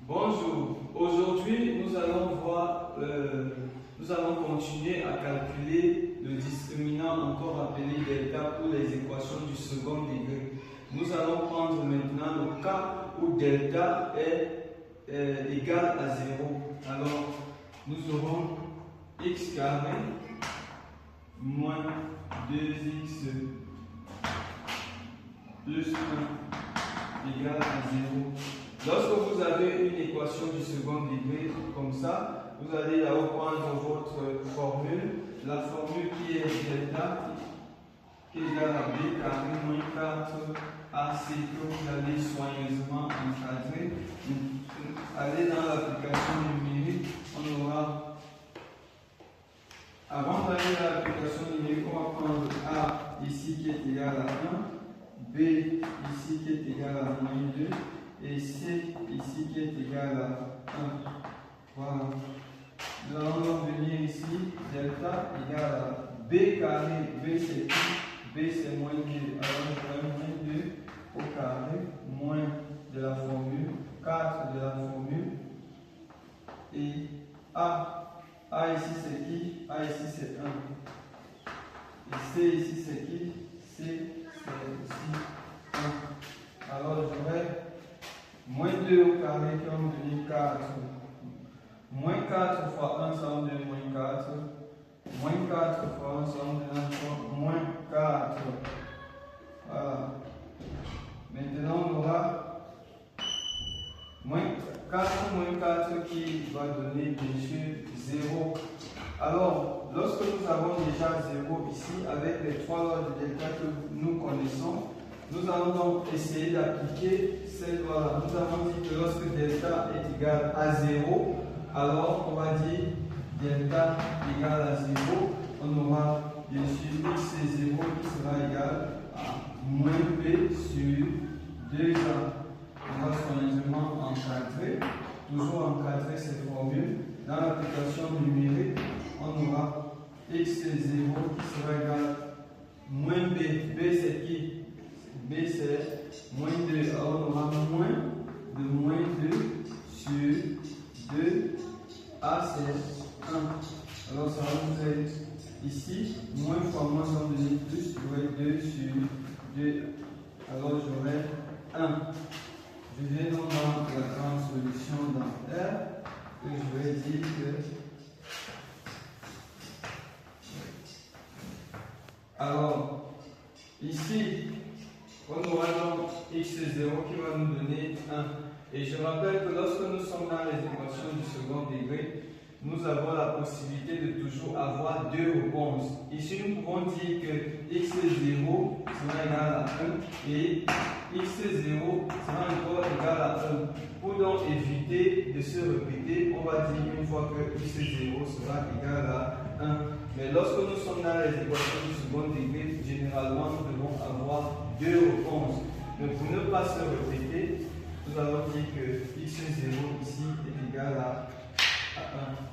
Bonjour, aujourd'hui nous allons continuer à calculer le discriminant encore appelé delta pour les équations du second degré. Nous allons prendre maintenant le cas où delta est égal à 0. Alors nous aurons x carré moins 2x plus 1 égale à 0. Lorsque vous avez une équation du second degré comme ça, vous allez là prendre votre formule, la formule qui est delta qui est égale à b carré moins 4ac que vous allez soigneusement encadrer. Allez dans l'application numérique, on aura, avant d'aller dans l'application numérique, on va prendre a ici qui est égal à 1, b ici qui est égal à moins 2, et C ici qui est égal à 1. Voilà. Nous allons donc venir ici, delta égale à B carré. B c'est qui? B c'est moins 2. Alors je vais moins 2 au carré, moins de la formule, 4 de la formule. Et A. A ici c'est qui? A ici c'est 1. Et C ici c'est qui? C c'est ici 1. Alors j'aurai moins 2 au carré qui va me donner 4. Moins 4 fois 1, ça va me donner moins 4. Moins 4 fois 1, ça va me donner moins 4. Voilà. Maintenant, on aura moins 4 moins 4 qui va donner bien sûr 0. Alors, lorsque nous avons déjà 0 ici, avec les trois lois de delta que nous connaissons, nous allons donc essayer d'appliquer cette loi-là. Nous avons dit que lorsque delta est égal à 0, alors on va dire delta égal à 0. On aura bien sûr x c'est 0 qui sera égal à moins b sur 2a. On va soigneusement encadrer, toujours encadrer cette formule. Dans l'application numérique, on aura x c'est 0 qui sera égal à moins b. B c'est qui? B c'est moins 2, alors on aura moins de moins 2 sur 2, A c'est 1. Alors ça va nous faire ici, moins fois moins ça va me donner plus, j'aurai 2 sur 2, alors j'aurai 1. Je vais donc dans la grande solution dans R, et je vais dire que, alors ici, on aura donc x0 qui va nous donner 1. Et je rappelle que lorsque nous sommes dans les équations du second degré, nous avons la possibilité de toujours avoir deux réponses. Ici, nous pouvons dire que x0 sera égal à 1 et x0 sera encore égal à 1. Pour donc éviter de se répéter, on va dire une fois que x0 sera égal à 1. Mais lorsque nous sommes dans les équations du second degré, généralement, nous devons avoir deux réponses. Mais pour ne pas se répéter, nous allons dire que x0 ici est égal à 1.